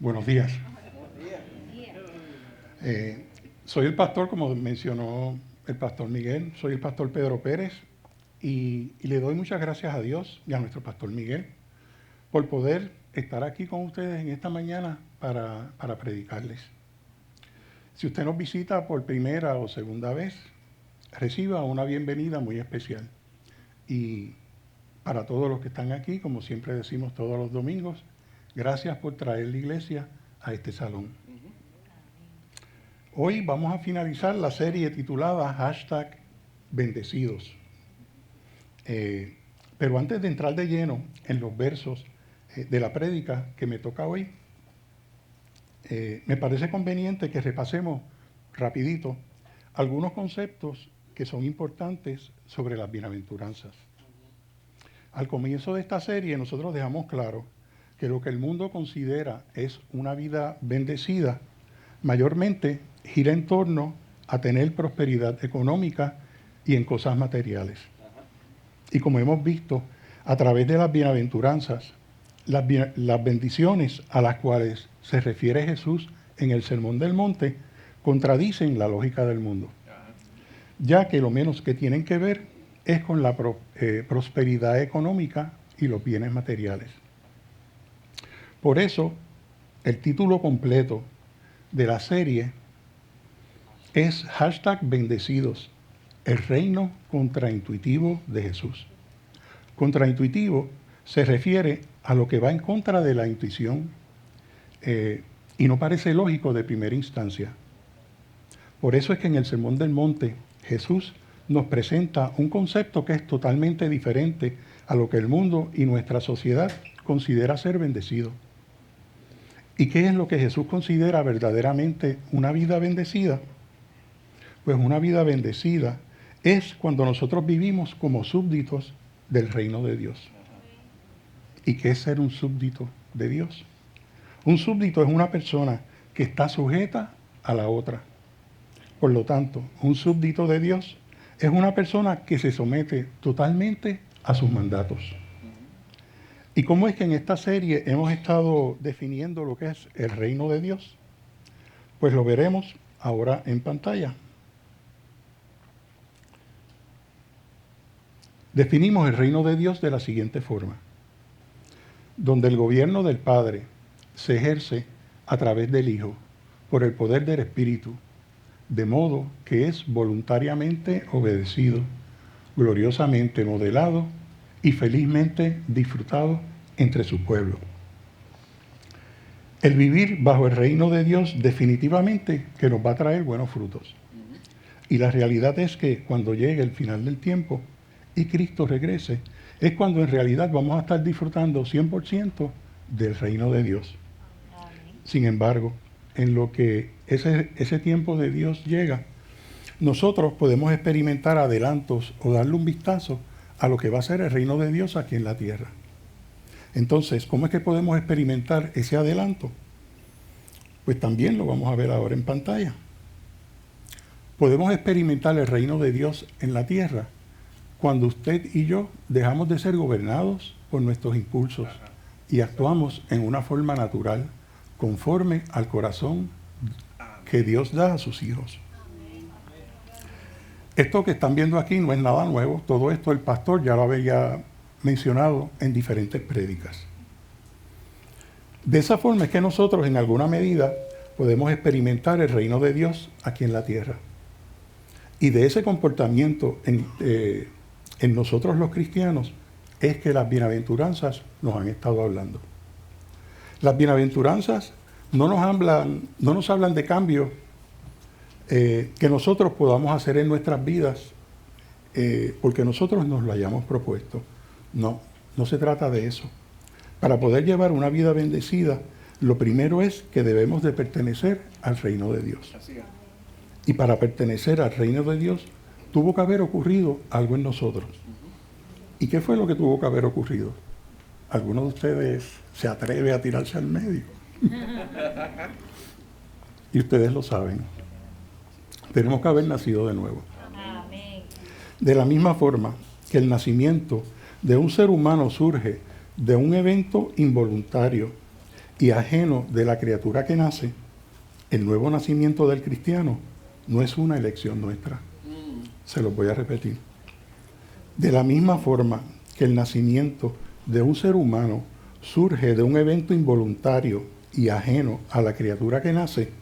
Buenos días. Soy el pastor, como mencionó el pastor Miguel, soy el pastor Pedro Pérez y le doy muchas gracias a Dios y a nuestro pastor Miguel por poder estar aquí con ustedes en esta mañana para predicarles. Si usted nos visita por primera o segunda vez, reciba una bienvenida muy especial. Y para todos los que están aquí, como siempre decimos todos los domingos, gracias por traer la iglesia a este salón. Hoy vamos a finalizar la serie titulada #Bendecidos. Pero antes de entrar de lleno en los versos de la prédica que me toca hoy, me parece conveniente que repasemos rapidito algunos conceptos que son importantes sobre las bienaventuranzas. Al comienzo de esta serie nosotros dejamos claro que lo que el mundo considera es una vida bendecida, mayormente gira en torno a tener prosperidad económica y en cosas materiales. Y como hemos visto, a través de las bienaventuranzas, las bendiciones a las cuales se refiere Jesús en el Sermón del Monte contradicen la lógica del mundo, ya que lo menos que tienen que ver es con la prosperidad económica y los bienes materiales. Por eso, el título completo de la serie es #Bendecidos, el reino contraintuitivo de Jesús. Contraintuitivo se refiere a lo que va en contra de la intuición y no parece lógico de primera instancia. Por eso es que en el Sermón del Monte Jesús nos presenta un concepto que es totalmente diferente a lo que el mundo y nuestra sociedad considera ser bendecido. ¿Y qué es lo que Jesús considera verdaderamente una vida bendecida? Pues una vida bendecida es cuando nosotros vivimos como súbditos del reino de Dios. ¿Y qué es ser un súbdito de Dios? Un súbdito es una persona que está sujeta a la otra. Por lo tanto, un súbdito de Dios es una persona que se somete totalmente a sus mandatos. ¿Y cómo es que en esta serie hemos estado definiendo lo que es el reino de Dios? Pues lo veremos ahora en pantalla. Definimos el reino de Dios de la siguiente forma: donde el gobierno del Padre se ejerce a través del Hijo por el poder del Espíritu, de modo que es voluntariamente obedecido, gloriosamente modelado y felizmente disfrutado entre su pueblo. El vivir bajo el reino de Dios definitivamente que nos va a traer buenos frutos. Y la realidad es que cuando llegue el final del tiempo y Cristo regrese, es cuando en realidad vamos a estar disfrutando 100% del reino de Dios. Sin embargo, en lo que ese tiempo de Dios llega, nosotros podemos experimentar adelantos o darle un vistazo a lo que va a ser el reino de Dios aquí en la tierra. Entonces, ¿cómo es que podemos experimentar ese adelanto? Pues también lo vamos a ver ahora en pantalla. Podemos experimentar el reino de Dios en la tierra cuando usted y yo dejamos de ser gobernados por nuestros impulsos y actuamos en una forma natural, conforme al corazón que Dios da a sus hijos. Esto que están viendo aquí no es nada nuevo. Todo esto el pastor ya lo había mencionado en diferentes prédicas. De esa forma es que nosotros en alguna medida podemos experimentar el reino de Dios aquí en la tierra. Y de ese comportamiento en nosotros los cristianos es que las bienaventuranzas nos han estado hablando. Las bienaventuranzas no nos hablan de cambios que nosotros podamos hacer en nuestras vidas porque nosotros nos lo hayamos propuesto. No se trata de eso. Para poder llevar una vida bendecida, lo primero es que debemos de pertenecer al reino de Dios. Y para pertenecer al reino de Dios, tuvo que haber ocurrido algo en nosotros. ¿Y qué fue lo que tuvo que haber ocurrido? ¿Alguno de ustedes se atreve a tirarse al medio? Y ustedes lo saben. Tenemos que haber nacido de nuevo. Amén. De la misma forma que el nacimiento de un ser humano surge de un evento involuntario y ajeno de la criatura que nace, el nuevo nacimiento del cristiano no es una elección nuestra. Se los voy a repetir. De la misma forma que el nacimiento de un ser humano surge de un evento involuntario y ajeno a la criatura que nace,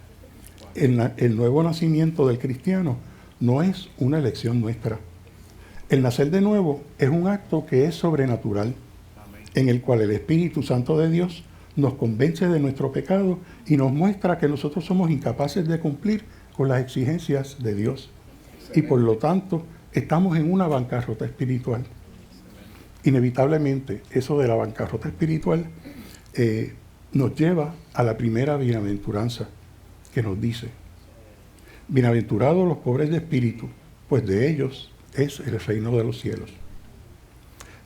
el nuevo nacimiento del cristiano no es una elección nuestra. El nacer de nuevo es un acto que es sobrenatural, en el cual el Espíritu Santo de Dios nos convence de nuestro pecado y nos muestra que nosotros somos incapaces de cumplir con las exigencias de Dios. Y por lo tanto, estamos en una bancarrota espiritual. Inevitablemente, eso de la bancarrota espiritual nos lleva a la primera bienaventuranza, que nos dice: bienaventurados los pobres de espíritu, pues de ellos es el reino de los cielos.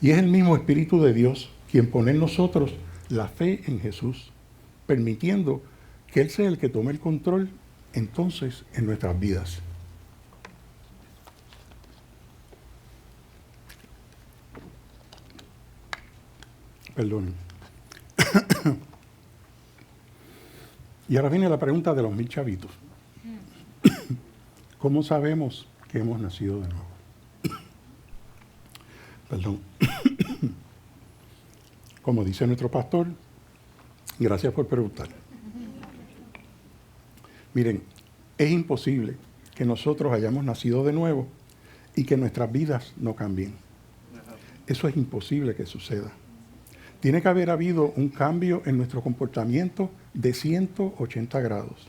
Y es el mismo Espíritu de Dios quien pone en nosotros la fe en Jesús, permitiendo que Él sea el que tome el control entonces en nuestras vidas. Perdonen. Y ahora viene la pregunta de los 1000 chavitos. ¿Cómo sabemos que hemos nacido de nuevo? Perdón. Como dice nuestro pastor, gracias por preguntar. Miren, es imposible que nosotros hayamos nacido de nuevo y que nuestras vidas no cambien. Eso es imposible que suceda. Tiene que haber habido un cambio en nuestro comportamiento de 180 grados.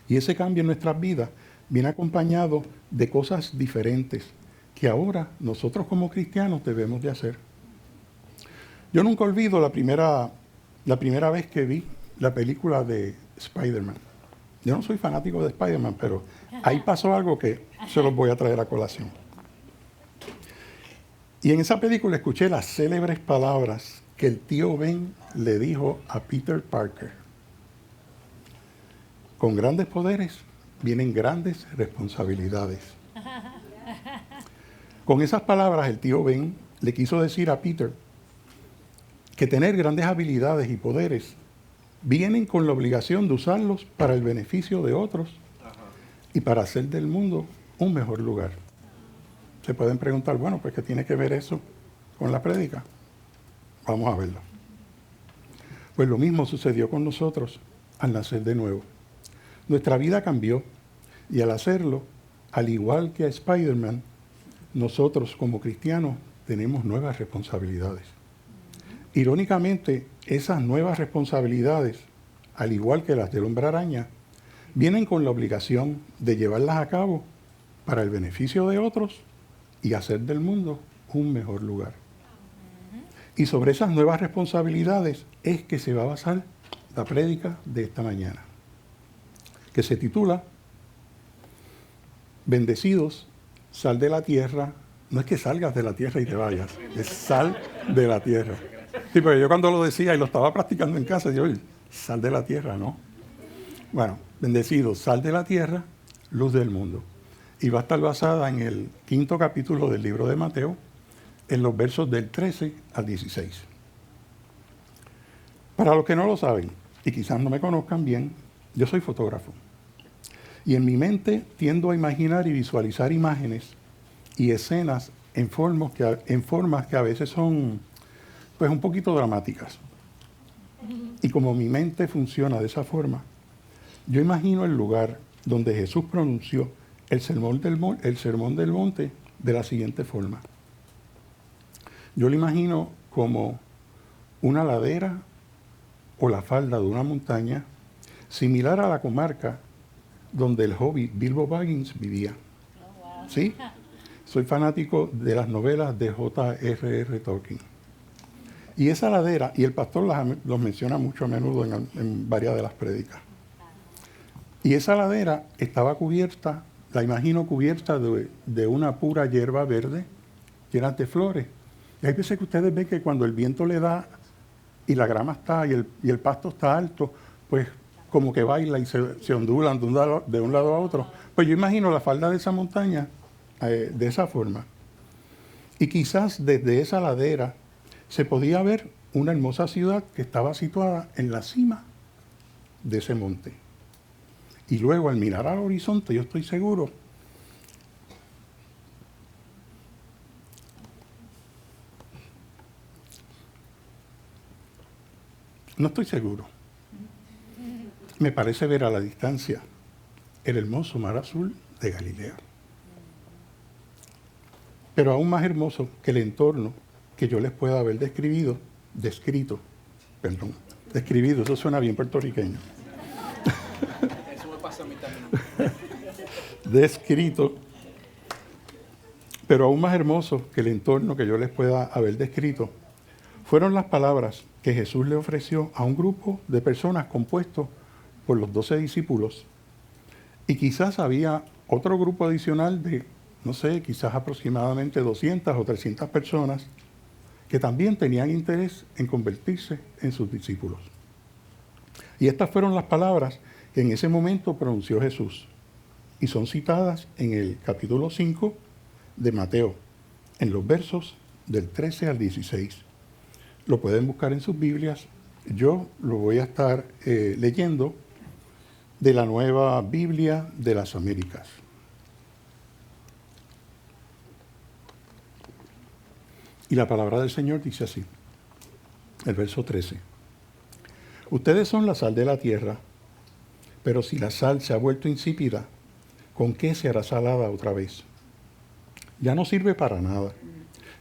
Y ese cambio en nuestras vidas viene acompañado de cosas diferentes que ahora nosotros como cristianos debemos de hacer. Yo nunca olvido la primera vez que vi la película de Spider-Man. Yo no soy fanático de Spider-Man, pero ahí pasó algo que se los voy a traer a colación. Y en esa película escuché las célebres palabras que el tío Ben le dijo a Peter Parker: con grandes poderes vienen grandes responsabilidades. Con esas palabras el tío Ben le quiso decir a Peter que tener grandes habilidades y poderes vienen con la obligación de usarlos para el beneficio de otros y para hacer del mundo un mejor lugar. Se pueden preguntar, bueno, pues ¿qué tiene que ver eso con la prédica? Vamos a verlo. Pues lo mismo sucedió con nosotros al nacer de nuevo. Nuestra vida cambió y al hacerlo, al igual que a Spider-Man, nosotros como cristianos tenemos nuevas responsabilidades. Irónicamente, esas nuevas responsabilidades, al igual que las del hombre araña, vienen con la obligación de llevarlas a cabo para el beneficio de otros y hacer del mundo un mejor lugar. Y sobre esas nuevas responsabilidades es que se va a basar la prédica de esta mañana, que se titula Bendecidos, sal de la tierra. No es que salgas de la tierra y te vayas, es sal de la tierra. Sí, porque yo cuando lo decía y lo estaba practicando en casa, yo, oye, sal de la tierra, ¿no? Bueno, bendecidos, sal de la tierra, luz del mundo. Y va a estar basada en el 5º capítulo del libro de Mateo, en los versos del 13 al 16. Para los que no lo saben, y quizás no me conozcan bien, yo soy fotógrafo. Y en mi mente tiendo a imaginar y visualizar imágenes y escenas en formas que a veces son pues un poquito dramáticas. Y como mi mente funciona de esa forma, yo imagino el lugar donde Jesús pronunció el sermón del monte de la siguiente forma. Yo lo imagino como una ladera o la falda de una montaña similar a la comarca donde el hobbit Bilbo Baggins vivía. ¿Sí? Soy fanático de las novelas de J.R.R. Tolkien. Y esa ladera, y el pastor los menciona mucho a menudo en varias de las prédicas. Y esa ladera estaba cubierta, la imagino cubierta de una pura hierba verde, llena de flores. Y hay veces que ustedes ven que cuando el viento le da y la grama está y el pasto está alto, pues como que baila y se ondulan de un lado a otro. Pues yo imagino la falda de esa montaña de esa forma. Y quizás desde esa ladera se podía ver una hermosa ciudad que estaba situada en la cima de ese monte. Y luego al mirar al horizonte, yo estoy seguro no estoy seguro. Me parece ver a la distancia el hermoso mar azul de Galilea. Pero aún más hermoso que el entorno que yo les pueda haber describido, eso suena bien puertorriqueño. Eso me pasa a mí también. Descrito, pero aún más hermoso que el entorno que yo les pueda haber descrito, fueron las palabras que Jesús le ofreció a un grupo de personas compuesto por los 12 discípulos. Y quizás había otro grupo adicional de, no sé, quizás aproximadamente 200 o 300 personas que también tenían interés en convertirse en sus discípulos. Y estas fueron las palabras que en ese momento pronunció Jesús. Y son citadas en el capítulo 5 de Mateo, en los versos del 13 al 16. Lo pueden buscar en sus Biblias. Yo lo voy a estar leyendo de la Nueva Biblia de las Américas. Y la palabra del Señor dice así, el verso 13. Ustedes son la sal de la tierra, pero si la sal se ha vuelto insípida, ¿con qué se hará salada otra vez? Ya no sirve para nada,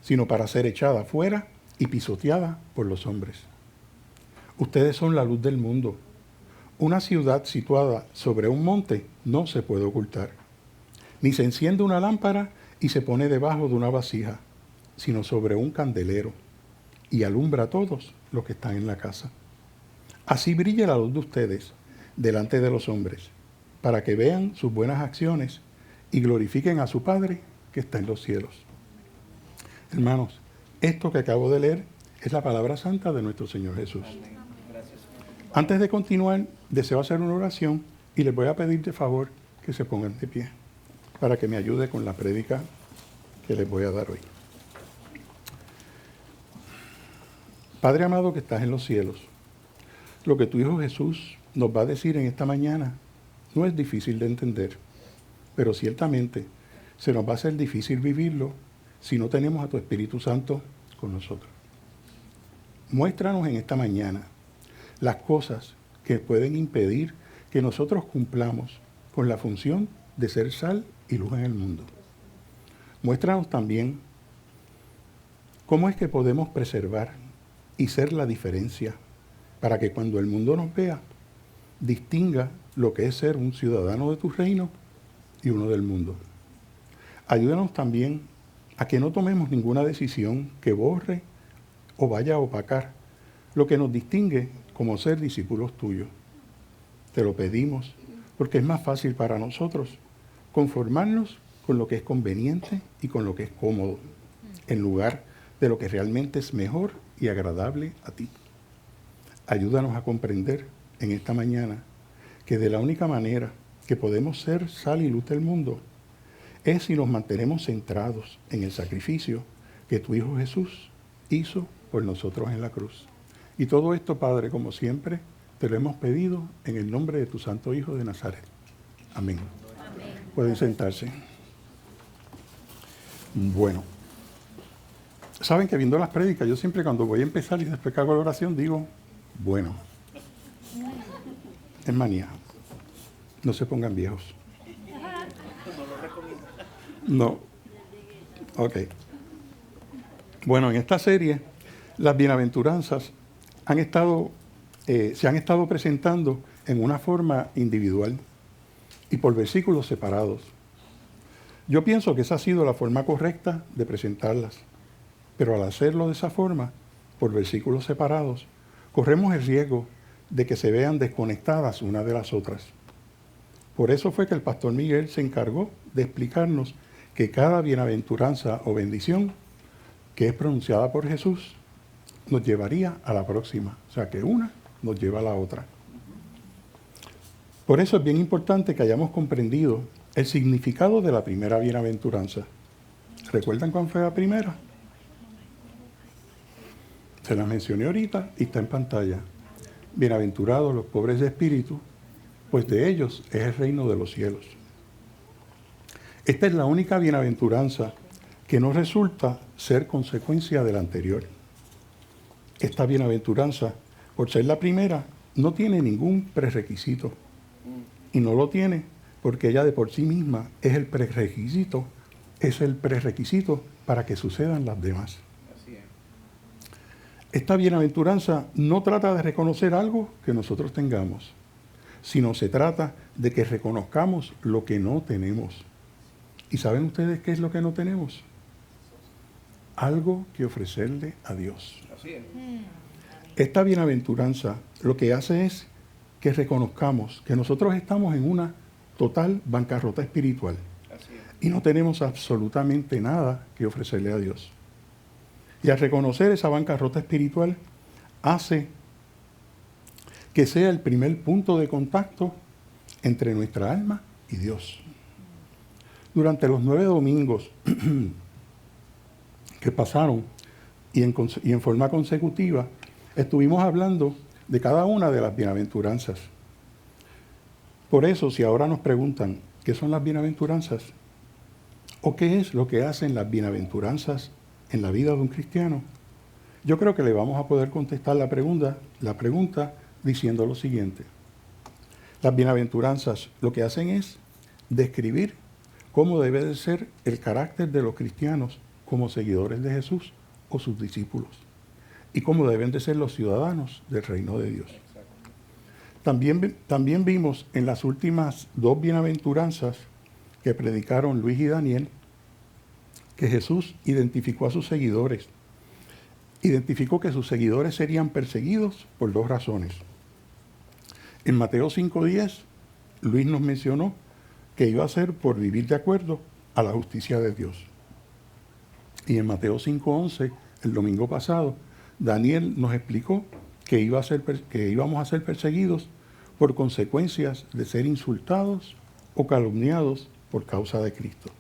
sino para ser echada fuera y pisoteada por los hombres. Ustedes son la luz del mundo. Una ciudad situada sobre un monte no se puede ocultar. Ni se enciende una lámpara y se pone debajo de una vasija, sino sobre un candelero, y alumbra a todos los que están en la casa. Así brilla la luz de ustedes delante de los hombres, para que vean sus buenas acciones y glorifiquen a su Padre que está en los cielos. Hermanos, esto que acabo de leer es la palabra santa de nuestro Señor Jesús. Antes de continuar, deseo hacer una oración y les voy a pedir de favor que se pongan de pie para que me ayude con la prédica que les voy a dar hoy. Padre amado que estás en los cielos, lo que tu Hijo Jesús nos va a decir en esta mañana no es difícil de entender, pero ciertamente se nos va a hacer difícil vivirlo si no tenemos a tu Espíritu Santo con nosotros. Muéstranos en esta mañana las cosas que pueden impedir que nosotros cumplamos con la función de ser sal y luz en el mundo. Muéstranos también cómo es que podemos preservar y ser la diferencia para que cuando el mundo nos vea, distinga lo que es ser un ciudadano de tu reino y uno del mundo. Ayúdanos también a que no tomemos ninguna decisión que borre o vaya a opacar lo que nos distingue como ser discípulos tuyos. Te lo pedimos porque es más fácil para nosotros conformarnos con lo que es conveniente y con lo que es cómodo, en lugar de lo que realmente es mejor y agradable a ti. Ayúdanos a comprender en esta mañana que de la única manera que podemos ser sal y luz del mundo es si nos mantenemos centrados en el sacrificio que tu Hijo Jesús hizo por nosotros en la cruz. Y todo esto, Padre, como siempre, te lo hemos pedido en el nombre de tu Santo Hijo de Nazaret. Amén. Amén. Pueden sentarse. Bueno, saben que viendo las prédicas, yo siempre cuando voy a empezar y después que hago la oración digo, bueno, es manía. No se pongan viejos. No. Ok. Bueno, en esta serie, las bienaventuranzas se han estado presentando en una forma individual y por versículos separados. Yo pienso que esa ha sido la forma correcta de presentarlas, pero al hacerlo de esa forma, por versículos separados, corremos el riesgo de que se vean desconectadas una de las otras. Por eso fue que el pastor Miguel se encargó de explicarnos que cada bienaventuranza o bendición que es pronunciada por Jesús nos llevaría a la próxima. O sea, que una nos lleva a la otra. Por eso es bien importante que hayamos comprendido el significado de la primera bienaventuranza. ¿Recuerdan cuál fue la primera? Se las mencioné ahorita y está en pantalla. Bienaventurados los pobres de espíritu, pues de ellos es el reino de los cielos. Esta es la única bienaventuranza que no resulta ser consecuencia de la anterior. Esta bienaventuranza, por ser la primera, no tiene ningún prerequisito. Y no lo tiene porque ella de por sí misma es el prerequisito para que sucedan las demás. Así es. Esta bienaventuranza no trata de reconocer algo que nosotros tengamos, sino se trata de que reconozcamos lo que no tenemos. ¿Y saben ustedes qué es lo que no tenemos? Algo que ofrecerle a Dios. Así es. Esta bienaventuranza lo que hace es que reconozcamos que nosotros estamos en una total bancarrota espiritual Así es. y no tenemos absolutamente nada que ofrecerle a Dios. Y al reconocer esa bancarrota espiritual, hace que sea el primer punto de contacto entre nuestra alma y Dios. Durante los 9 domingos que pasaron y en forma consecutiva, estuvimos hablando de cada una de las bienaventuranzas. Por eso, si ahora nos preguntan, ¿qué son las bienaventuranzas? ¿O qué es lo que hacen las bienaventuranzas en la vida de un cristiano? Yo creo que le vamos a poder contestar la pregunta diciendo lo siguiente. Las bienaventuranzas lo que hacen es describir cómo debe de ser el carácter de los cristianos como seguidores de Jesús o sus discípulos, y cómo deben de ser los ciudadanos del reino de Dios. También vimos en las últimas 2 bienaventuranzas que predicaron Luis y Daniel que Jesús identificó a sus seguidores. Identificó que sus seguidores serían perseguidos por 2 razones. En Mateo 5:10, Luis nos mencionó que iba a ser por vivir de acuerdo a la justicia de Dios. Y en Mateo 5:11, el domingo pasado, Daniel nos explicó que íbamos a ser perseguidos por consecuencias de ser insultados o calumniados por causa de Cristo.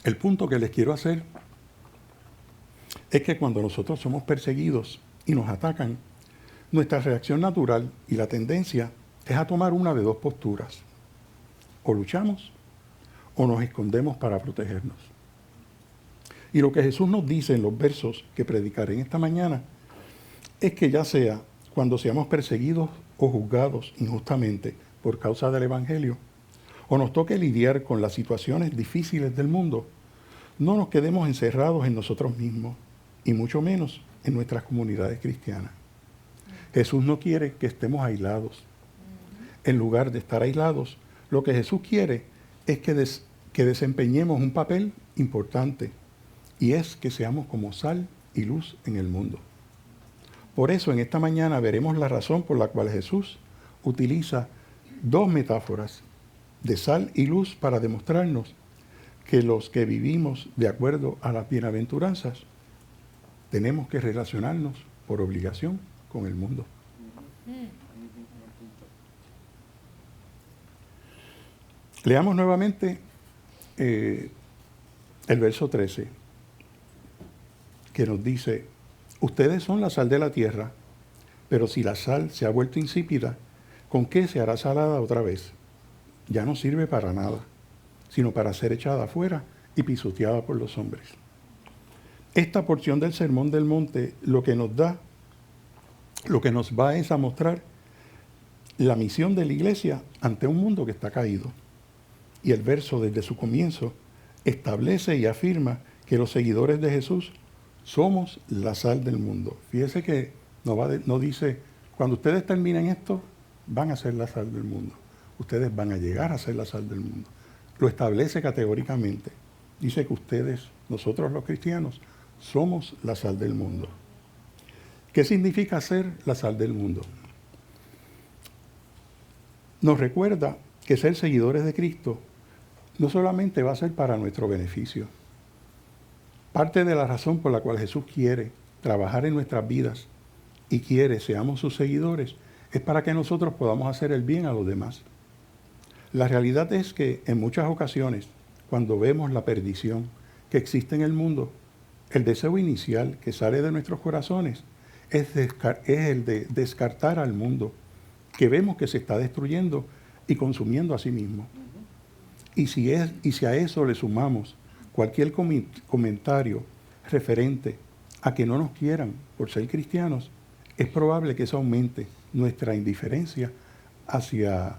El punto que les quiero hacer es que cuando nosotros somos perseguidos y nos atacan, nuestra reacción natural y la tendencia es a tomar una de 2 posturas. O luchamos o nos escondemos para protegernos. Y lo que Jesús nos dice en los versos que predicaré en esta mañana es que ya sea cuando seamos perseguidos o juzgados injustamente por causa del Evangelio, o nos toque lidiar con las situaciones difíciles del mundo, no nos quedemos encerrados en nosotros mismos, y mucho menos en nuestras comunidades cristianas. Jesús no quiere que estemos aislados. En lugar de estar aislados, lo que Jesús quiere es que desempeñemos un papel importante, y es que seamos como sal y luz en el mundo. Por eso en esta mañana veremos la razón por la cual Jesús utiliza 2 metáforas de sal y luz para demostrarnos que los que vivimos de acuerdo a las bienaventuranzas tenemos que relacionarnos por obligación con el mundo. Leamos nuevamente el verso 13, que nos dice: ustedes son la sal de la tierra, pero si la sal se ha vuelto insípida, ¿con qué se hará salada otra vez? Ya no sirve para nada, sino para ser echada afuera y pisoteada por los hombres. Esta porción del Sermón del Monte lo que nos va es a mostrar la misión de la iglesia ante un mundo que está caído. Y el verso desde su comienzo establece y afirma que los seguidores de Jesús somos la sal del mundo. Fíjese que no dice, cuando ustedes terminen esto, van a ser la sal del mundo. Ustedes van a llegar a ser la sal del mundo. Lo establece categóricamente. Dice que nosotros los cristianos, somos la sal del mundo. ¿Qué significa ser la sal del mundo? Nos recuerda que ser seguidores de Cristo no solamente va a ser para nuestro beneficio. Parte de la razón por la cual Jesús quiere trabajar en nuestras vidas y quiere seamos sus seguidores es para que nosotros podamos hacer el bien a los demás. La realidad es que en muchas ocasiones, cuando vemos la perdición que existe en el mundo, el deseo inicial que sale de nuestros corazones es el de descartar al mundo, que vemos que se está destruyendo y consumiendo a sí mismo. Y si a eso le sumamos cualquier comentario referente a que no nos quieran por ser cristianos, es probable que eso aumente nuestra indiferencia hacia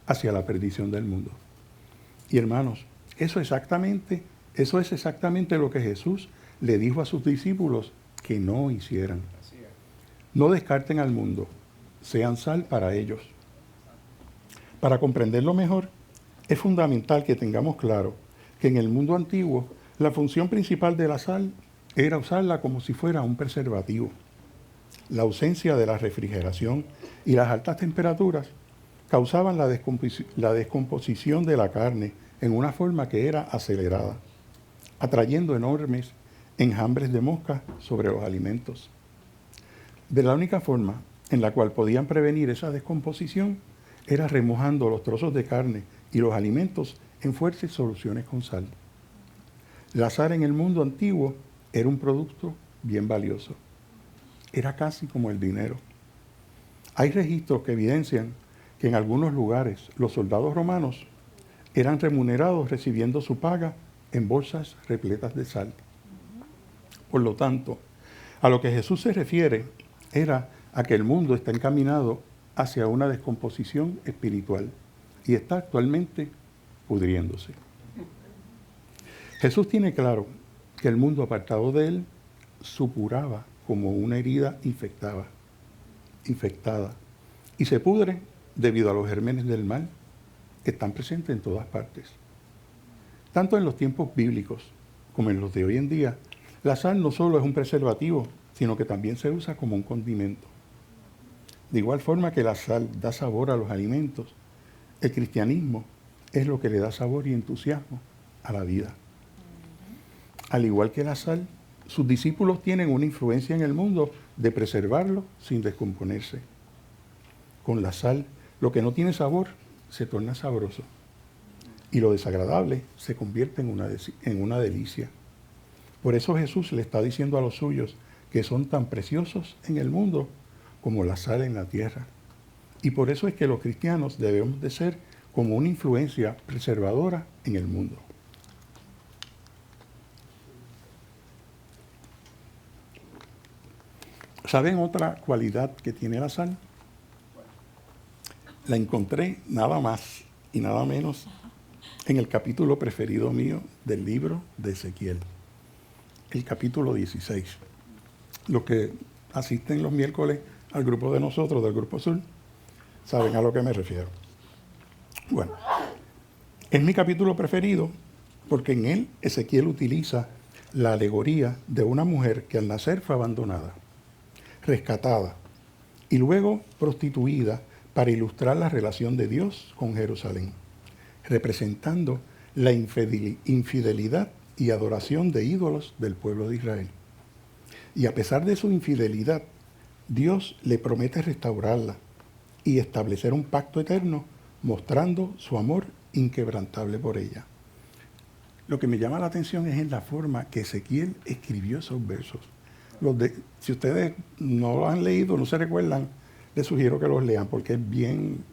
la perdición del mundo. Y hermanos, eso es exactamente lo que Jesús le dijo a sus discípulos que no hicieran. No descarten al mundo, sean sal para ellos. Para comprenderlo mejor, es fundamental que tengamos claro que en el mundo antiguo la función principal de la sal era usarla como si fuera un preservativo. La ausencia de la refrigeración y las altas temperaturas causaban la descomposición de la carne en una forma que era acelerada, atrayendo enormes enjambres de moscas sobre los alimentos. De la única forma en la cual podían prevenir esa descomposición era remojando los trozos de carne y los alimentos en fuertes soluciones con sal. La sal en el mundo antiguo era un producto bien valioso. Era casi como el dinero. Hay registros que evidencian que en algunos lugares los soldados romanos eran remunerados recibiendo su paga en bolsas repletas de sal. Por lo tanto, a lo que Jesús se refiere era a que el mundo está encaminado hacia una descomposición espiritual y está actualmente pudriéndose. Jesús tiene claro que el mundo apartado de él supuraba como una herida infectada y se pudre debido a los gérmenes del mal que están presentes en todas partes. Tanto en los tiempos bíblicos como en los de hoy en día, la sal no solo es un preservativo, sino que también se usa como un condimento. De igual forma que la sal da sabor a los alimentos, el cristianismo es lo que le da sabor y entusiasmo a la vida. Al igual que la sal, sus discípulos tienen una influencia en el mundo de preservarlo sin descomponerse. Con la sal, lo que no tiene sabor se torna sabroso y lo desagradable se convierte en una delicia. Por eso Jesús le está diciendo a los suyos que son tan preciosos en el mundo como la sal en la tierra. Y por eso es que los cristianos debemos de ser como una influencia preservadora en el mundo. ¿Saben otra cualidad que tiene la sal? La encontré nada más y nada menos en el capítulo preferido mío del libro de Ezequiel, el capítulo 16. Los que asisten los miércoles al grupo de nosotros, del Grupo Sur, saben a lo que me refiero. Bueno, es mi capítulo preferido porque en él Ezequiel utiliza la alegoría de una mujer que al nacer fue abandonada, rescatada y luego prostituida para ilustrar la relación de Dios con Jerusalén, representando la infidelidad y adoración de ídolos del pueblo de Israel. Y a pesar de su infidelidad, Dios le promete restaurarla y establecer un pacto eterno, mostrando su amor inquebrantable por ella. Lo que me llama la atención es en la forma que Ezequiel escribió esos versos. Si ustedes no lo han leído, no se recuerdan, les sugiero que los lean porque es bien,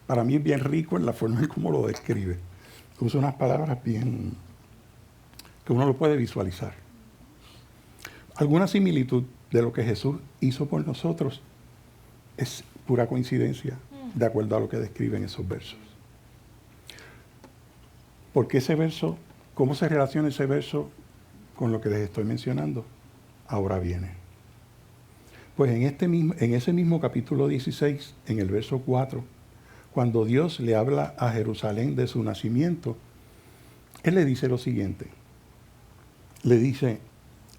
para mí es bien rico en la forma en cómo lo describe. Usa unas palabras bien, que uno lo puede visualizar. Alguna similitud de lo que Jesús hizo por nosotros es pura coincidencia, de acuerdo a lo que describen esos versos. ¿Por qué ese verso? ¿Cómo se relaciona ese verso con lo que les estoy mencionando? Ahora viene. Pues en ese mismo capítulo 16, en el verso 4, cuando Dios le habla a Jerusalén de su nacimiento, Él le dice lo siguiente. Le dice,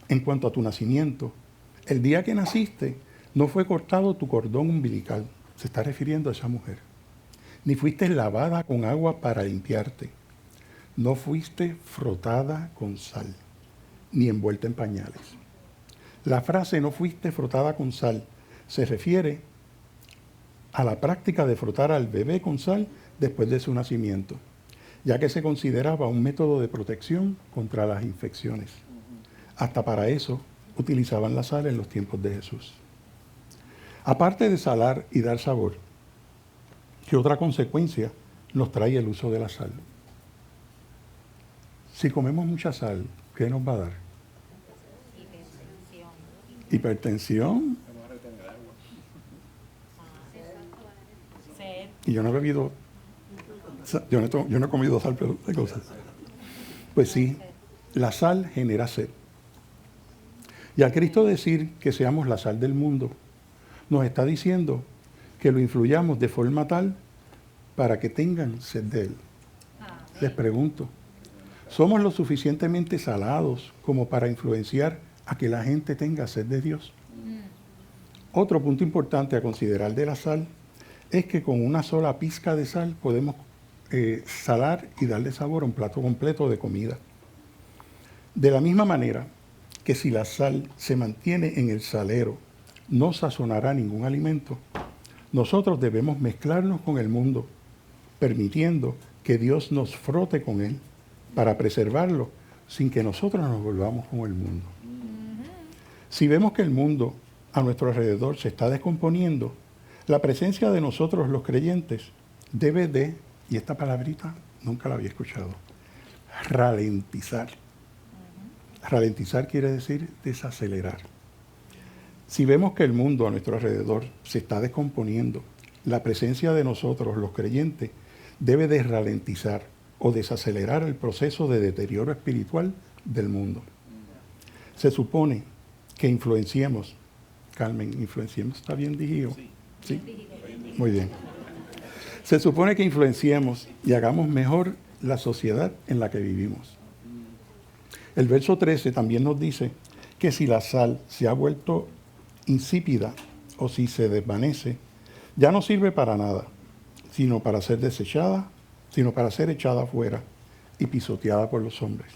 en cuanto a tu nacimiento, el día que naciste no fue cortado tu cordón umbilical, se está refiriendo a esa mujer, ni fuiste lavada con agua para limpiarte, no fuiste frotada con sal, ni envuelta en pañales. La frase no fuiste frotada con sal se refiere a la práctica de frotar al bebé con sal después de su nacimiento. ya que se consideraba un método de protección contra las infecciones. Hasta para eso utilizaban la sal en los tiempos de Jesús. Aparte de salar y dar sabor, ¿qué otra consecuencia nos trae el uso de la sal? Si comemos mucha sal, ¿qué nos va a dar? Hipertensión. Vamos a retener agua. Y yo no he bebido, yo no he comido sal, pero de cosas. Pues sí, la sal genera sed. Y al Cristo decir que seamos la sal del mundo, nos está diciendo que lo influyamos de forma tal para que tengan sed de Él. Les pregunto, ¿somos lo suficientemente salados como para influenciar a que la gente tenga sed de Dios? Otro punto importante a considerar de la sal es que con una sola pizca de sal podemos salar y darle sabor a un plato completo de comida. De la misma manera que si la sal se mantiene en el salero, no sazonará ningún alimento, nosotros debemos mezclarnos con el mundo, permitiendo que Dios nos frote con él para preservarlo sin que nosotros nos volvamos con el mundo. Si vemos que el mundo a nuestro alrededor se está descomponiendo, la presencia de nosotros los creyentes debe de, y esta palabrita nunca la había escuchado, ralentizar. Ralentizar quiere decir desacelerar. Si vemos que el mundo a nuestro alrededor se está descomponiendo, la presencia de nosotros los creyentes debe de ralentizar o desacelerar el proceso de deterioro espiritual del mundo. Se supone que influenciemos, Carmen, influenciemos, ¿está bien dicho? ¿Sí? Muy bien. Se supone que influenciemos y hagamos mejor la sociedad en la que vivimos. El verso 13 también nos dice que si la sal se ha vuelto insípida o si se desvanece, ya no sirve para nada, sino para ser desechada, sino para ser echada afuera y pisoteada por los hombres.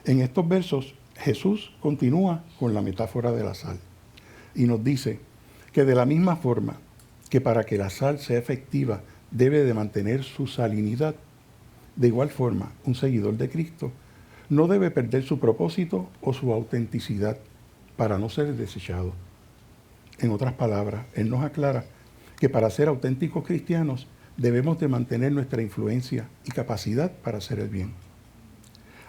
En estos versos, Jesús continúa con la metáfora de la sal y nos dice que de la misma forma que para que la sal sea efectiva debe de mantener su salinidad, de igual forma un seguidor de Cristo no debe perder su propósito o su autenticidad para no ser desechado. En otras palabras, Él nos aclara que para ser auténticos cristianos debemos de mantener nuestra influencia y capacidad para hacer el bien.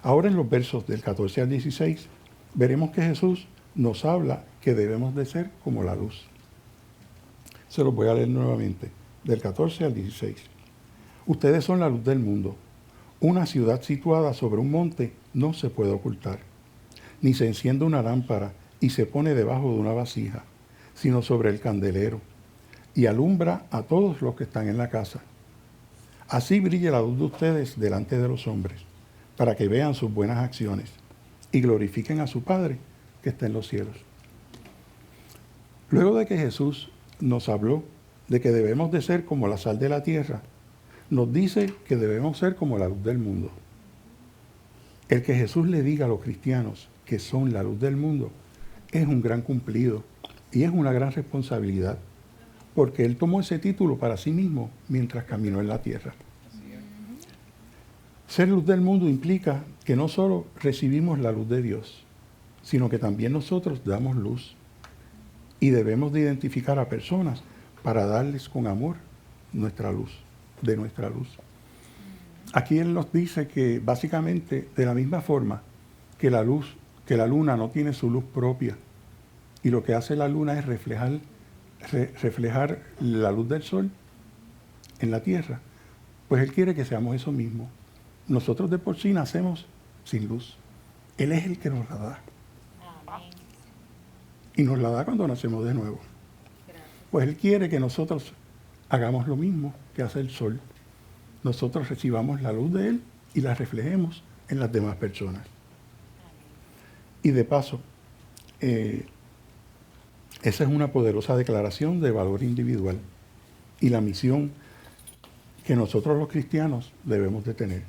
Ahora en los versos del 14 al 16 veremos que Jesús nos habla que debemos de ser como la luz. Se los voy a leer nuevamente, del 14 al 16. Ustedes son la luz del mundo. Una ciudad situada sobre un monte no se puede ocultar, ni se enciende una lámpara y se pone debajo de una vasija, sino sobre el candelero, y alumbra a todos los que están en la casa. Así brille la luz de ustedes delante de los hombres, para que vean sus buenas acciones y glorifiquen a su Padre que está en los cielos. Luego de que Jesús nos habló de que debemos de ser como la sal de la tierra, nos dice que debemos ser como la luz del mundo. El que Jesús le diga a los cristianos que son la luz del mundo es un gran cumplido y es una gran responsabilidad, porque Él tomó ese título para sí mismo mientras caminó en la tierra. Ser luz del mundo implica que no solo recibimos la luz de Dios, sino que también nosotros damos luz y debemos de identificar a personas para darles con amor nuestra luz, de nuestra luz. Aquí Él nos dice que básicamente de la misma forma que la luz, que la luna no tiene su luz propia y lo que hace la luna es reflejar la luz del sol en la tierra, pues Él quiere que seamos eso mismo. Nosotros de por sí nacemos sin luz. Él es el que nos la da. Amén. Y nos la da cuando nacemos de nuevo. Pues Él quiere que nosotros hagamos lo mismo que hace el sol. Nosotros recibamos la luz de Él y la reflejemos en las demás personas. Y de paso, esa es una poderosa declaración de valor individual y la misión que nosotros los cristianos debemos de tener.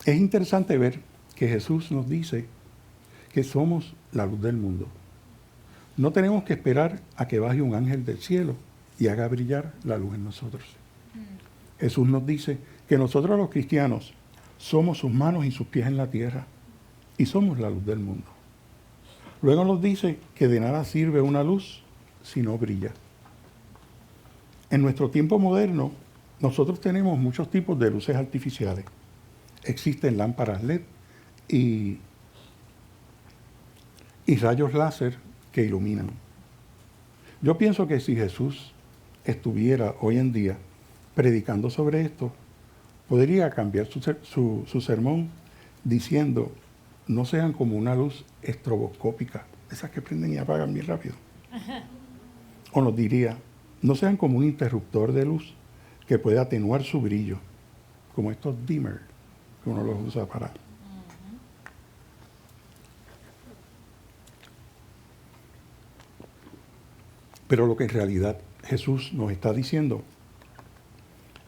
Es interesante ver que Jesús nos dice que somos la luz del mundo. No tenemos que esperar a que baje un ángel del cielo y haga brillar la luz en nosotros. Jesús nos dice que nosotros los cristianos somos sus manos y sus pies en la tierra y somos la luz del mundo. Luego nos dice que de nada sirve una luz si no brilla. En nuestro tiempo moderno, nosotros tenemos muchos tipos de luces artificiales. Existen lámparas LED y rayos láser que iluminan. Yo pienso que si Jesús estuviera hoy en día predicando sobre esto, podría cambiar su sermón diciendo: no sean como una luz estroboscópica, esas que prenden y apagan bien rápido. O nos diría: no sean como un interruptor de luz que puede atenuar su brillo, como estos dimmer que uno los usa para... Pero lo que en realidad Jesús nos está diciendo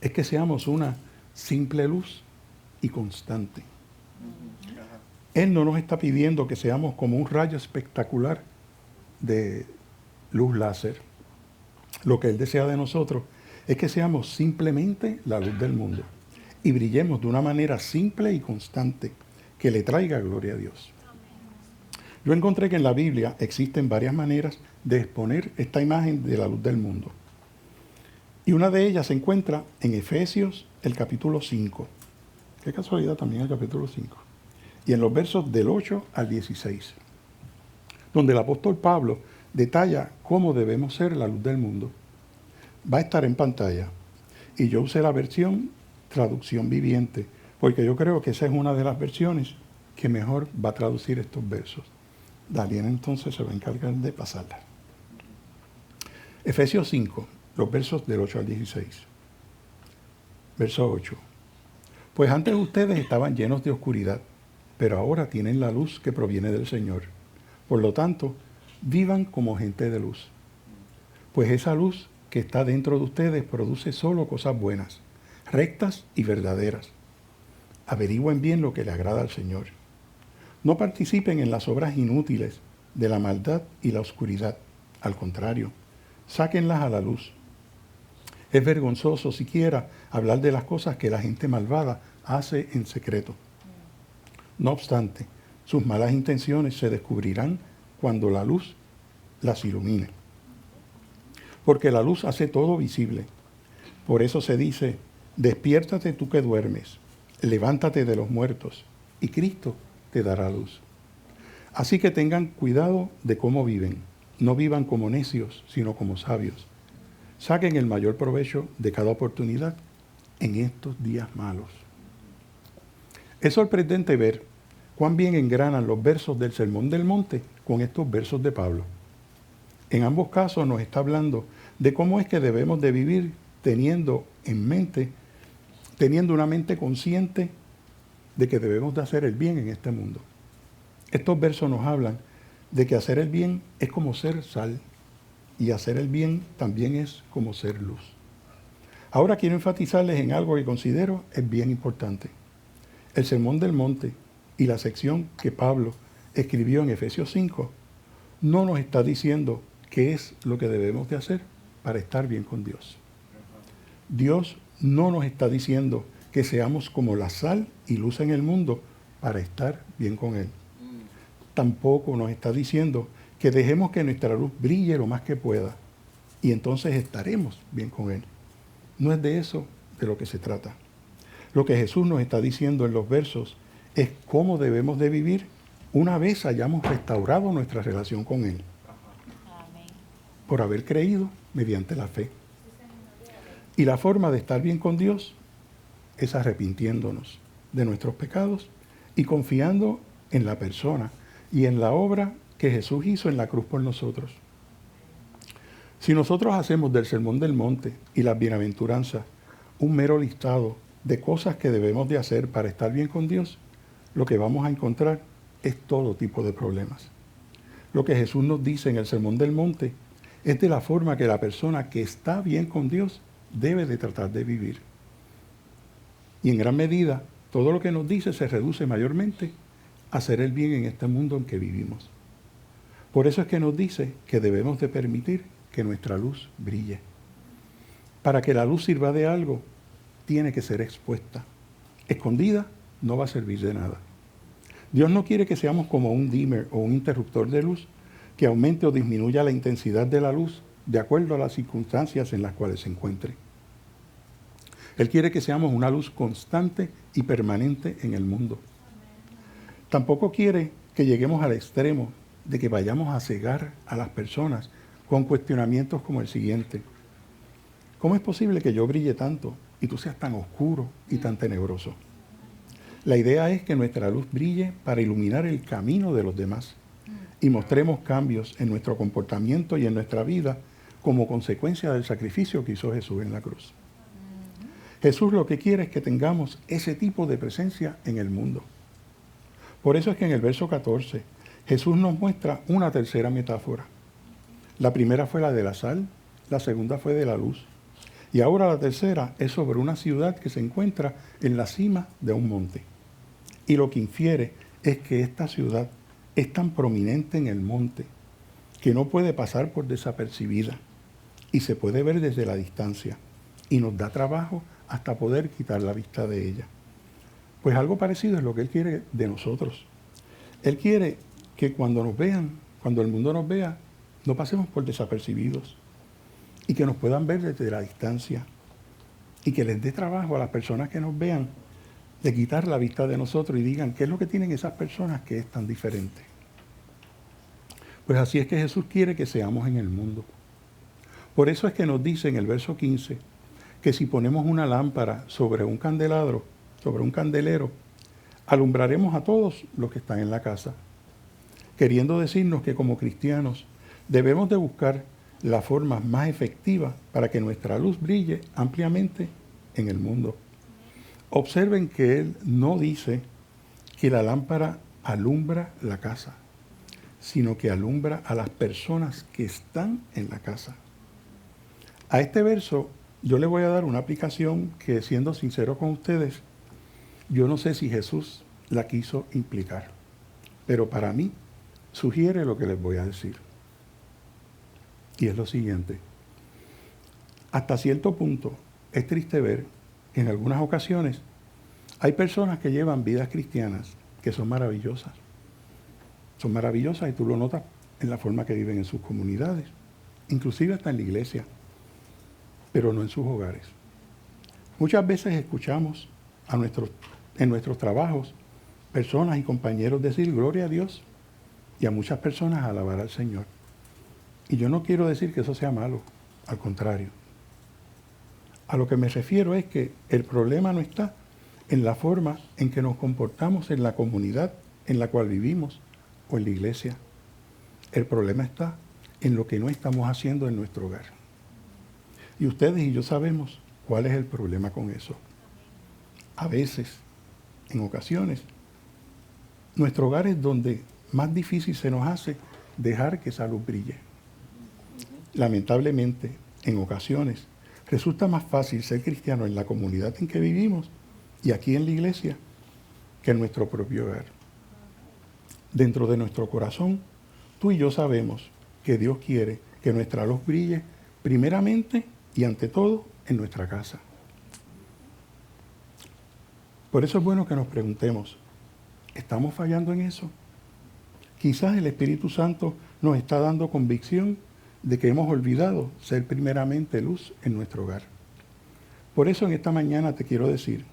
es que seamos una simple luz y constante. Él no nos está pidiendo que seamos como un rayo espectacular de luz láser. Lo que Él desea de nosotros es que seamos simplemente la luz del mundo y brillemos de una manera simple y constante que le traiga gloria a Dios. Yo encontré que en la Biblia existen varias maneras de exponer esta imagen de la luz del mundo. Y una de ellas se encuentra en Efesios, el capítulo 5. Qué casualidad, también el capítulo 5. Y en los versos del 8 al 16, donde el apóstol Pablo detalla cómo debemos ser la luz del mundo. Va a estar en pantalla. Y yo usé la versión traducción viviente, porque yo creo que esa es una de las versiones que mejor va a traducir estos versos. Dalian entonces se va a encargar de pasarla. Efesios 5, los versos del 8 al 16. Verso 8. Pues antes ustedes estaban llenos de oscuridad, pero ahora tienen la luz que proviene del Señor. Por lo tanto, vivan como gente de luz. Pues esa luz que está dentro de ustedes produce solo cosas buenas, rectas y verdaderas. Averigüen bien lo que le agrada al Señor. No participen en las obras inútiles de la maldad y la oscuridad. Al contrario, sáquenlas a la luz. Es vergonzoso siquiera hablar de las cosas que la gente malvada hace en secreto. No obstante, sus malas intenciones se descubrirán cuando la luz las ilumine. Porque la luz hace todo visible. Por eso se dice: despiértate tú que duermes, levántate de los muertos, y Cristo te dará luz. Así que tengan cuidado de cómo viven. No vivan como necios, sino como sabios. Saquen el mayor provecho de cada oportunidad en estos días malos. Es sorprendente ver cuán bien engranan los versos del Sermón del Monte con estos versos de Pablo. En ambos casos nos está hablando de cómo es que debemos de vivir teniendo una mente consciente de que debemos de hacer el bien en este mundo. Estos versos nos hablan de que hacer el bien es como ser sal y hacer el bien también es como ser luz. Ahora quiero enfatizarles en algo que considero es bien importante. El Sermón del Monte y la sección que Pablo escribió en Efesios 5 no nos está diciendo qué es lo que debemos de hacer para estar bien con Dios. Dios no nos está diciendo que seamos como la sal y luz en el mundo para estar bien con Él. Tampoco nos está diciendo que dejemos que nuestra luz brille lo más que pueda y entonces estaremos bien con Él. No es de eso de lo que se trata. Lo que Jesús nos está diciendo en los versos es cómo debemos de vivir una vez hayamos restaurado nuestra relación con Él. Por haber creído mediante la fe. Y la forma de estar bien con Dios es arrepintiéndonos de nuestros pecados y confiando en la persona y en la obra que Jesús hizo en la cruz por nosotros. Si nosotros hacemos del Sermón del Monte y las bienaventuranzas un mero listado de cosas que debemos de hacer para estar bien con Dios, lo que vamos a encontrar es todo tipo de problemas. Lo que Jesús nos dice en el Sermón del Monte es de la forma que la persona que está bien con Dios debe de tratar de vivir. Y en gran medida, todo lo que nos dice se reduce mayormente a hacer el bien en este mundo en que vivimos. Por eso es que nos dice que debemos de permitir que nuestra luz brille. Para que la luz sirva de algo, tiene que ser expuesta. Escondida no va a servir de nada. Dios no quiere que seamos como un dimmer o un interruptor de luz que aumente o disminuya la intensidad de la luz de acuerdo a las circunstancias en las cuales se encuentre. Él quiere que seamos una luz constante y permanente en el mundo. Tampoco quiere que lleguemos al extremo de que vayamos a cegar a las personas con cuestionamientos como el siguiente. ¿Cómo es posible que yo brille tanto y tú seas tan oscuro y tan tenebroso? La idea es que nuestra luz brille para iluminar el camino de los demás y mostremos cambios en nuestro comportamiento y en nuestra vida como consecuencia del sacrificio que hizo Jesús en la cruz. Jesús lo que quiere es que tengamos ese tipo de presencia en el mundo. Por eso es que en el verso 14 Jesús nos muestra una tercera metáfora. La primera fue la de la sal, la segunda fue de la luz. Y ahora la tercera es sobre una ciudad que se encuentra en la cima de un monte. Y lo que infiere es que esta ciudad es tan prominente en el monte que no puede pasar por desapercibida y se puede ver desde la distancia y nos da trabajo hasta poder quitar la vista de ella. Pues algo parecido es lo que Él quiere de nosotros. Él quiere que cuando nos vean, cuando el mundo nos vea, no pasemos por desapercibidos y que nos puedan ver desde la distancia y que les dé trabajo a las personas que nos vean de quitar la vista de nosotros y digan qué es lo que tienen esas personas que es tan diferente. Pues así es que Jesús quiere que seamos en el mundo. Por eso es que nos dice en el verso 15 que si ponemos una lámpara sobre un candelabro, sobre un candelero, alumbraremos a todos los que están en la casa, queriendo decirnos que como cristianos debemos de buscar la forma más efectiva para que nuestra luz brille ampliamente en el mundo. Observen que Él no dice que la lámpara alumbra la casa, sino que alumbra a las personas que están en la casa. A este verso yo le voy a dar una aplicación que, siendo sincero con ustedes, yo no sé si Jesús la quiso implicar, pero para mí sugiere lo que les voy a decir. Y es lo siguiente. Hasta cierto punto es triste ver que en algunas ocasiones hay personas que llevan vidas cristianas que son maravillosas. Son maravillosas y tú lo notas en la forma que viven en sus comunidades, inclusive hasta en la iglesia, pero no en sus hogares. Muchas veces escuchamos en nuestros trabajos personas y compañeros decir gloria a Dios y a muchas personas alabar al Señor. Y yo no quiero decir que eso sea malo, al contrario. A lo que me refiero es que el problema no está en la forma en que nos comportamos en la comunidad en la cual vivimos o en la iglesia. El problema está en lo que no estamos haciendo en nuestro hogar. Y ustedes y yo sabemos cuál es el problema con eso. A veces, en ocasiones, nuestro hogar es donde más difícil se nos hace dejar que esa luz brille. Lamentablemente, en ocasiones, resulta más fácil ser cristiano en la comunidad en que vivimos y aquí en la iglesia que en nuestro propio hogar. Dentro de nuestro corazón, tú y yo sabemos que Dios quiere que nuestra luz brille primeramente y ante todo en nuestra casa. Por eso es bueno que nos preguntemos, ¿estamos fallando en eso? Quizás el Espíritu Santo nos está dando convicción de que hemos olvidado ser primeramente luz en nuestro hogar. Por eso en esta mañana te quiero decir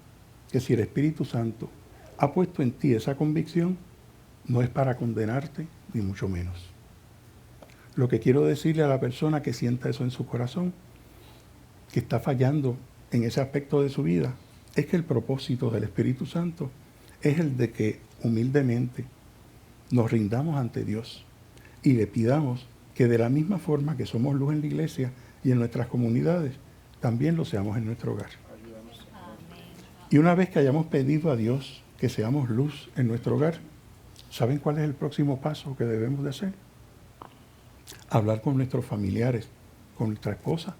que si el Espíritu Santo ha puesto en ti esa convicción, no es para condenarte, ni mucho menos. Lo que quiero decirle a la persona que sienta eso en su corazón, que está fallando en ese aspecto de su vida, es que el propósito del Espíritu Santo es el de que humildemente nos rindamos ante Dios y le pidamos que de la misma forma que somos luz en la iglesia y en nuestras comunidades, también lo seamos en nuestro hogar. Y una vez que hayamos pedido a Dios que seamos luz en nuestro hogar, ¿saben cuál es el próximo paso que debemos de hacer? Hablar con nuestros familiares, con nuestra esposa,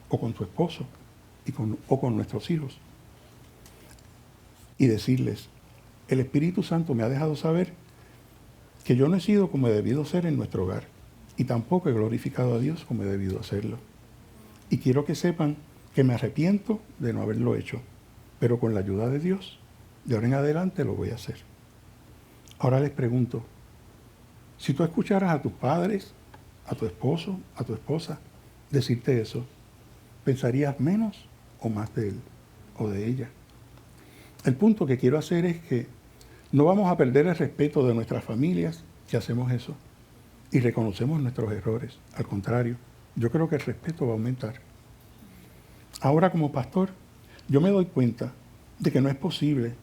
o con su esposo, o con nuestros hijos. Y decirles, el Espíritu Santo me ha dejado saber que yo no he sido como he debido ser en nuestro hogar, y tampoco he glorificado a Dios como he debido hacerlo. Y quiero que sepan que me arrepiento de no haberlo hecho, pero con la ayuda de Dios, de ahora en adelante lo voy a hacer. Ahora les pregunto, si tú escucharas a tus padres, a tu esposo, a tu esposa, decirte eso, ¿pensarías menos o más de él o de ella? El punto que quiero hacer es que no vamos a perder el respeto de nuestras familias si hacemos eso y reconocemos nuestros errores. Al contrario, yo creo que el respeto va a aumentar. Ahora, como pastor, yo me doy cuenta de que no es posible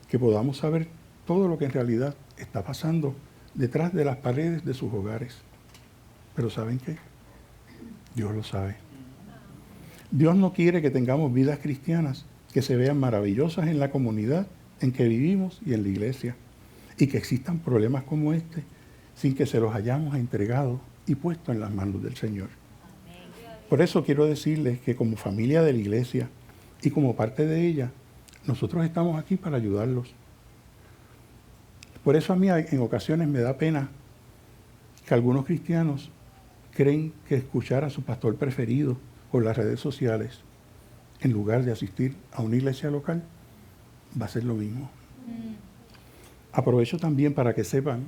que podamos saber todo lo que en realidad está pasando detrás de las paredes de sus hogares. Pero ¿saben qué? Dios lo sabe. Dios no quiere que tengamos vidas cristianas que se vean maravillosas en la comunidad en que vivimos y en la iglesia, y que existan problemas como este sin que se los hayamos entregado y puesto en las manos del Señor. Por eso quiero decirles que como familia de la iglesia y como parte de ella, nosotros estamos aquí para ayudarlos. Por eso a mí en ocasiones me da pena que algunos cristianos creen que escuchar a su pastor preferido por las redes sociales, en lugar de asistir a una iglesia local, va a ser lo mismo. Aprovecho también para que sepan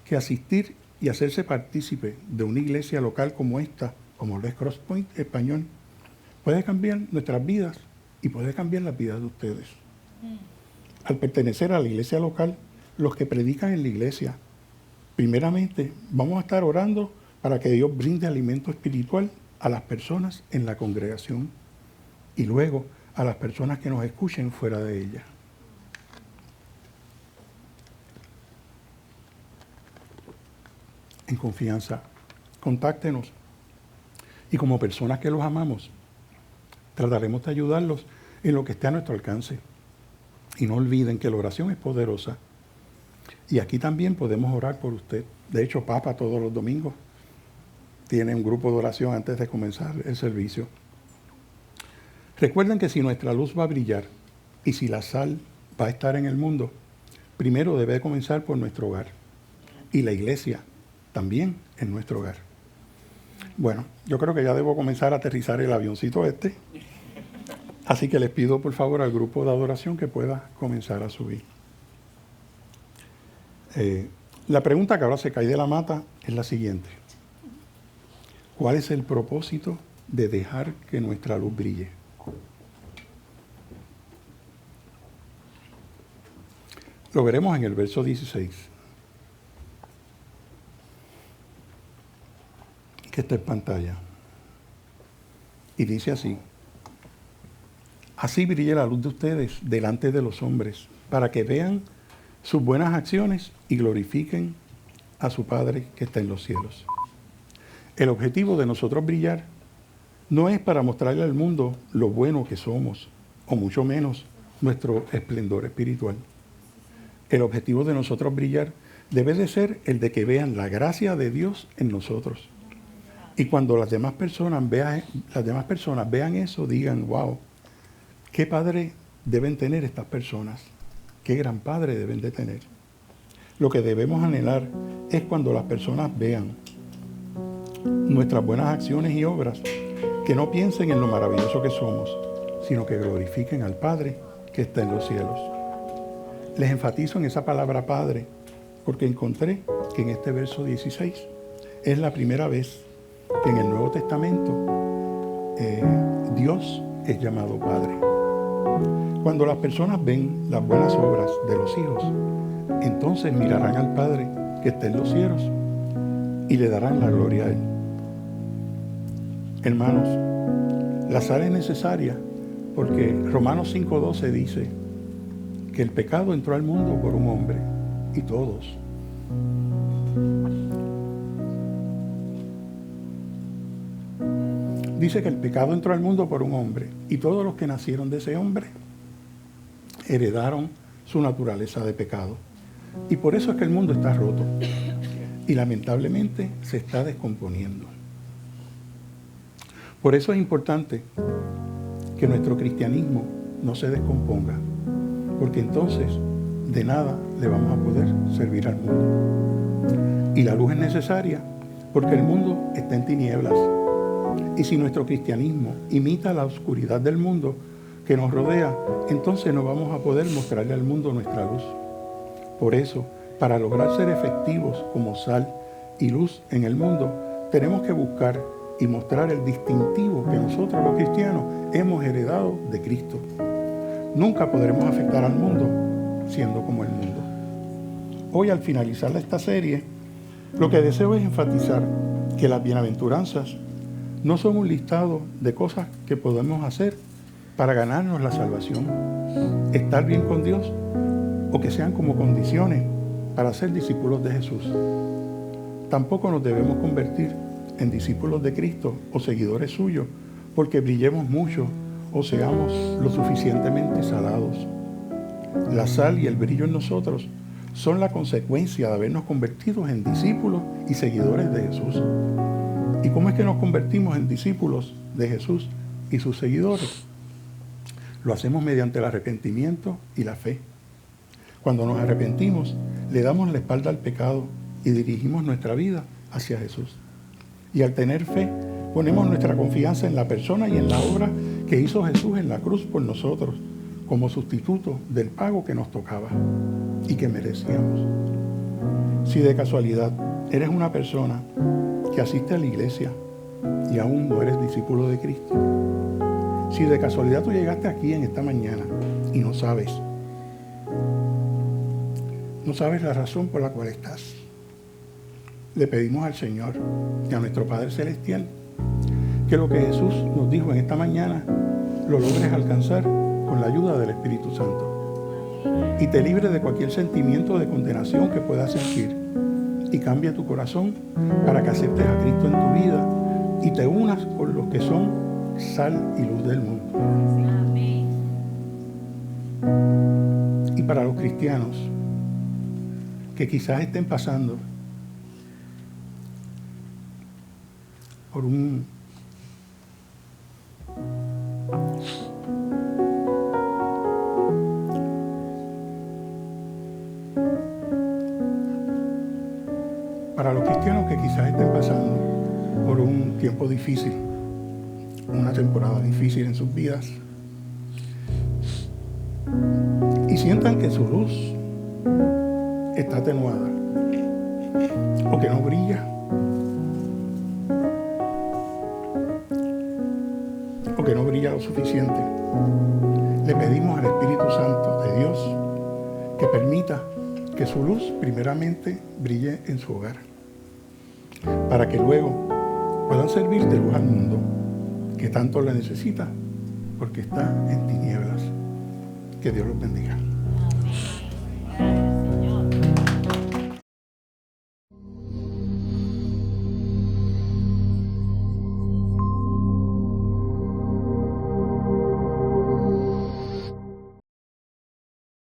que asistir y hacerse partícipe de una iglesia local como esta, como lo es Crosspoint Español, puede cambiar nuestras vidas y puede cambiar las vidas de ustedes. Al pertenecer a la iglesia local, los que predican en la iglesia, primeramente vamos a estar orando para que Dios brinde alimento espiritual a las personas en la congregación y luego a las personas que nos escuchen fuera de ella. En confianza, contáctenos y como personas que los amamos, trataremos de ayudarlos en lo que esté a nuestro alcance. Y no olviden que la oración es poderosa. Y aquí también podemos orar por usted. De hecho, Papa todos los domingos tiene un grupo de oración antes de comenzar el servicio. Recuerden que si nuestra luz va a brillar y si la sal va a estar en el mundo, primero debe comenzar por nuestro hogar. Y la iglesia también en nuestro hogar. Bueno, yo creo que ya debo comenzar a aterrizar el avioncito este. Así que les pido por favor al grupo de adoración que pueda comenzar a subir. La pregunta que ahora se cae de la mata es la siguiente. ¿Cuál es el propósito de dejar que nuestra luz brille? Lo veremos en el verso 16, que está en pantalla. Y dice así: así brille la luz de ustedes delante de los hombres, para que vean sus buenas acciones y glorifiquen a su Padre que está en los cielos. El objetivo de nosotros brillar no es para mostrarle al mundo lo bueno que somos, o mucho menos nuestro esplendor espiritual. El objetivo de nosotros brillar debe de ser el de que vean la gracia de Dios en nosotros. Y cuando las demás personas vean eso, digan, wow, ¿qué padre deben tener estas personas? ¿Qué gran padre deben de tener? Lo que debemos anhelar es cuando las personas vean nuestras buenas acciones y obras, que no piensen en lo maravilloso que somos, sino que glorifiquen al Padre que está en los cielos. Les enfatizo en esa palabra Padre, porque encontré que en este verso 16 es la primera vez que en el Nuevo Testamento Dios es llamado Padre. Cuando las personas ven las buenas obras de los hijos, entonces mirarán al Padre que está en los cielos y le darán la gloria a Él. Hermanos, la sal es necesaria porque Romanos 5:12 dice que el pecado entró al mundo por un hombre y todos. Dice que el pecado entró al mundo por un hombre y todos los que nacieron de ese hombre heredaron su naturaleza de pecado. Y por eso es que el mundo está roto y lamentablemente se está descomponiendo. Por eso es importante que nuestro cristianismo no se descomponga, porque entonces de nada le vamos a poder servir al mundo. Y la luz es necesaria porque el mundo está en tinieblas Y si nuestro cristianismo imita la oscuridad del mundo que nos rodea, entonces no vamos a poder mostrarle al mundo nuestra luz. Por eso, para lograr ser efectivos como sal y luz en el mundo, tenemos que buscar y mostrar el distintivo que nosotros los cristianos hemos heredado de Cristo. Nunca podremos afectar al mundo siendo como el mundo. Hoy, al finalizar esta serie, lo que deseo es enfatizar que las bienaventuranzas no son un listado de cosas que podemos hacer para ganarnos la salvación, estar bien con Dios, o que sean como condiciones para ser discípulos de Jesús. Tampoco nos debemos convertir en discípulos de Cristo o seguidores suyos porque brillemos mucho o seamos lo suficientemente salados. La sal y el brillo en nosotros son la consecuencia de habernos convertido en discípulos y seguidores de Jesús. ¿Y cómo es que nos convertimos en discípulos de Jesús y sus seguidores? Lo hacemos mediante el arrepentimiento y la fe. Cuando nos arrepentimos, le damos la espalda al pecado y dirigimos nuestra vida hacia Jesús. Y al tener fe, ponemos nuestra confianza en la persona y en la obra que hizo Jesús en la cruz por nosotros, como sustituto del pago que nos tocaba y que merecíamos. Si de casualidad eres una persona que asiste a la iglesia y aún no eres discípulo de Cristo, si de casualidad tú llegaste aquí en esta mañana y no sabes la razón por la cual estás, le pedimos al Señor y a nuestro Padre Celestial que lo que Jesús nos dijo en esta mañana lo logres alcanzar con la ayuda del Espíritu Santo y te libre de cualquier sentimiento de condenación que puedas sentir y cambie tu corazón para que aceptes a Cristo en tu vida y te unas con los que son sal y luz del mundo. Y para los cristianos que quizás estén pasando por un tiempo difícil, una temporada difícil en sus vidas, y sientan que su luz está atenuada o que no brilla lo suficiente, le pedimos al Espíritu Santo de Dios que permita que su luz primeramente brille en su hogar, para que luego puedan servir de luz al mundo que tanto le necesita porque está en tinieblas. Que Dios los bendiga.